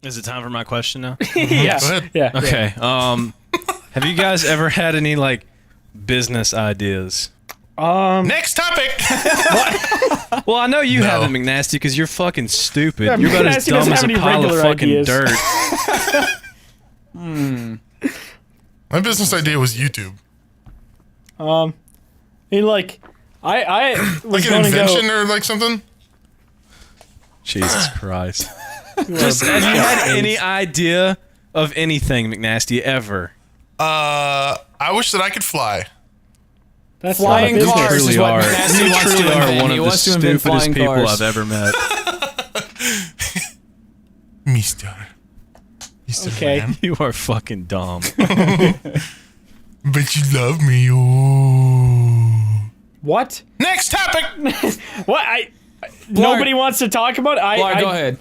Is it time for my question now? Yeah. Go ahead. Yeah. Okay. Have you guys ever had any like business ideas? Next topic. Well, I know you No. haven't, McNasty, because you're fucking stupid. Yeah, you're about as McNasty dumb doesn't as have a any pile of regular fucking ideas. dirt. My business idea was YouTube. I mean, like, I was Like an going to invention go. or like something. Jesus Christ. Just have you had any idea of anything, McNasty, ever? I wish that I could fly. That's Flying not a cars business. is what are. McNasty You wants to truly are invent. one He of the wants to invent stupidest flying people cars. I've ever met. Mr. Okay. Man. You are fucking dumb. But you love me. Ooh. What? Next topic. What? Nobody wants to talk about it? Blarg, go ahead.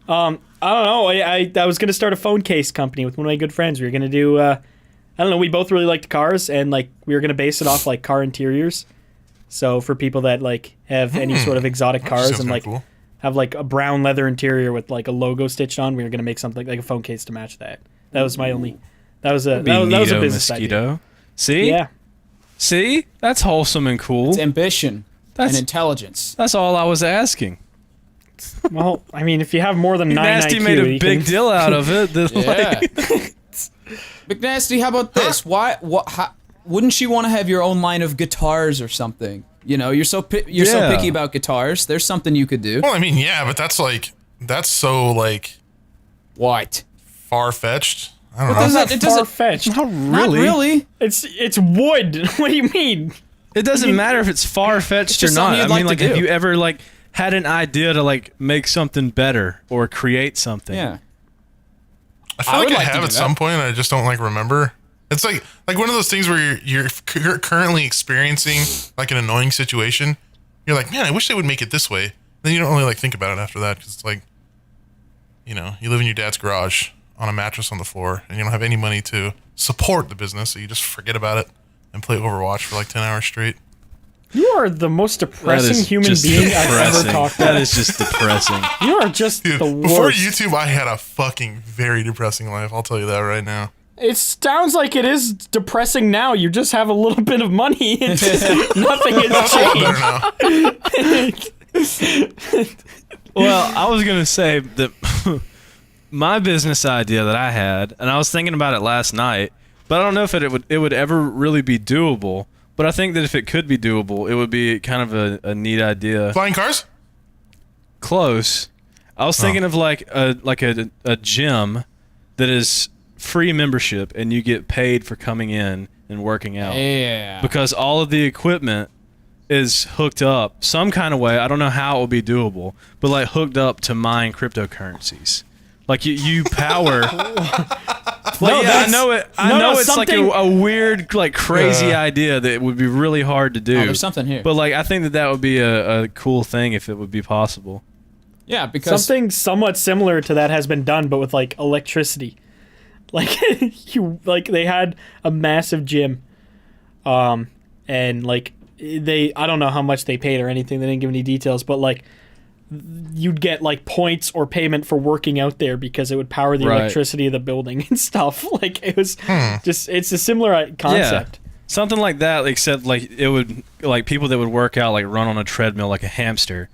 I don't know. I was gonna start a phone case company with one of my good friends. We were gonna do. I don't know. We both really liked cars, and like we were gonna base it off like car interiors. So for people that like have any sort of exotic cars Sounds and kinda like cool. have like a brown leather interior with like a logo stitched on, we were gonna make something like a phone case to match that. That was my only. That was a Be that was a neato, business mosquito. idea. See? Yeah. See? That's wholesome and cool. It's ambition That's- and intelligence. That's all I was asking. Well, I mean, if you have more than 9 Nasty IQ, made a you big can- deal out of it. that, Yeah. like- McNasty, how about this? Why? Wouldn't you want to have your own line of guitars or something? You know, you're so Yeah. picky about guitars. There's something you could do. Well, I mean, yeah, but that's so like What? far fetched. I don't know. That's not It doesn't- far fetched. Not Not really. really. It's wood. What do you mean? It doesn't matter if it's far-fetched or just not. something I you'd mean, like like, to have do. you ever like had an idea to like make something better or create something? Yeah. I feel I like would I like to have do at that. some point. I just don't like remember. It's like one of those things where you're currently experiencing like an annoying situation. You're like, man, I wish they would make it this way. Then you don't really like think about it after that because it's like, you know, you live in your dad's garage on a mattress on the floor and you don't have any money to support the business, so you just forget about it and play Overwatch for like 10 hours straight. You are the most That depressing is human just being I've depressing. ever talked to. That is just depressing. You are just Dude, the before worst. YouTube, I had a fucking very depressing life. I'll tell you that right now. It sounds like it is depressing now. You just have a little bit of money. It's just, nothing has That's a lot better changed. now. Well, I was gonna say that my business idea that I had, and I was thinking about it last night, but I don't know if it would ever really be doable. But I think that if it could be doable, it would be kind of a neat idea. Flying cars? Close. I was thinking of like a gym that is free membership, and you get paid for coming in and working out. Yeah. Because all of the equipment is hooked up some kind of way. I don't know how it will be doable, but like hooked up to mine cryptocurrencies. Like you power. Like, yeah, I know it. I know it's like a weird, like crazy idea that would be really hard to do. Oh, there's something here. But like, I think that would be a cool thing if it would be possible. Yeah, because Something somewhat similar to that has been done, but with like electricity. Like they had a massive gym, and like I don't know how much they paid or anything. They didn't give any details, but like you'd get like points or payment for working out there because it would power the Right. electricity of the building and stuff. Like it was just it's a similar concept. Yeah, something like that. Except like it would like people that would work out like run on a treadmill like a hamster,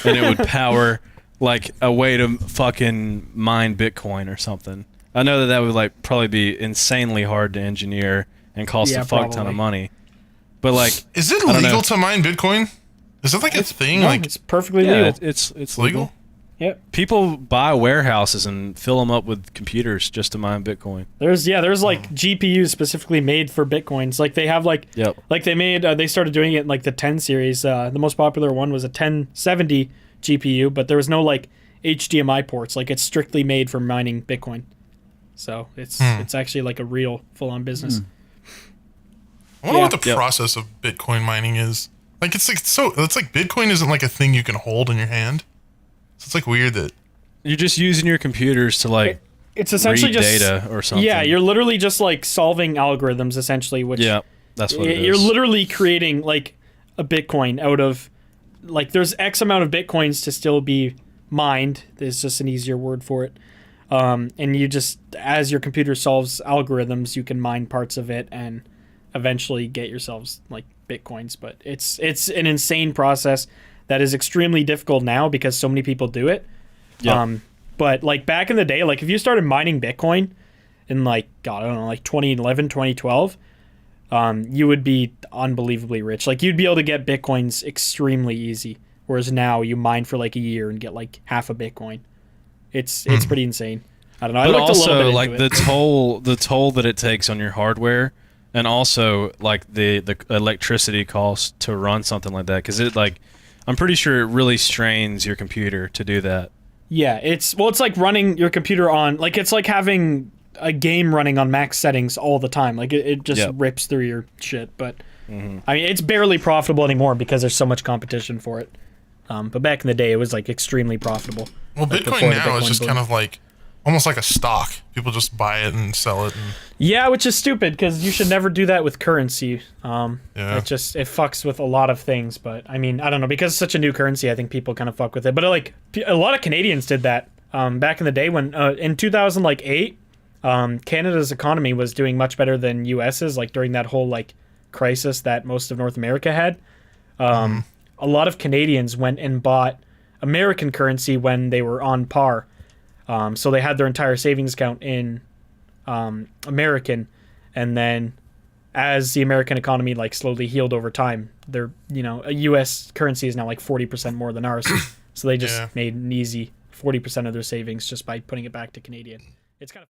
and it would power like a way to fucking mine Bitcoin or something. I know that would like probably be insanely hard to engineer and cost Yeah, a fuck ton probably. of money. But like, Is it I don't legal know. to mine Bitcoin? Is it like a thing? No, Like it's perfectly yeah, legal. it's legal? Yep. People buy warehouses and fill them up with computers just to mine Bitcoin. There's like GPUs specifically made for Bitcoins. Like they have like Yep. like they started doing it in like the 10 series. The most popular one was a 1070 GPU, but there was no like HDMI ports. Like it's strictly made for mining Bitcoin. So it's actually like a real full-on business. I wonder what the Yep. process of Bitcoin mining is. Like it's like Bitcoin isn't like a thing you can hold in your hand. So it's like weird that You're just using your computers to like It's essentially read just data or something. Yeah, you're literally just like solving algorithms essentially, which Yeah, that's what it is. you're literally creating like a Bitcoin out of like there's X amount of Bitcoins to still be mined. There's just an easier word for it. And you just, as your computer solves algorithms, you can mine parts of it and eventually get yourselves like Bitcoins. But it's an insane process that is extremely difficult now because so many people do it. Yeah. But like back in the day, like if you started mining Bitcoin in like, God, I don't know, like 2011, 2012, you would be unbelievably rich. Like you'd be able to get Bitcoins extremely easy. Whereas now you mine for like a year and get like half a Bitcoin. It's pretty insane. I don't know. I But looked a little also bit like into the it. toll that it takes on your hardware, and also like the electricity cost to run something like that, because it like I'm pretty sure it really strains your computer to do that. Yeah, it's like running your computer on, like it's like having a game running on max settings all the time. Like it just Yep. rips through your shit. But I mean, it's barely profitable anymore because there's so much competition for it. But back in the day, it was like extremely profitable. Well, Like, Bitcoin before the now is Bitcoin just boom. kind of like almost like a stock. People just buy it and sell it. And, Yeah, which is stupid because you should never do that with currency. Yeah. It fucks with a lot of things. But I mean, I don't know, because it's such a new currency, I think people kind of fuck with it. But like a lot of Canadians did that back in the day when in 2008, Canada's economy was doing much better than US's. Like during that whole like crisis that most of North America had, a lot of Canadians went and bought American currency when they were on par. So they had their entire savings account in American, and then as the American economy like slowly healed over time, their a U.S. currency is now like 40% more than ours. So they just Yeah. made an easy 40% of their savings just by putting it back to Canadian. It's kind of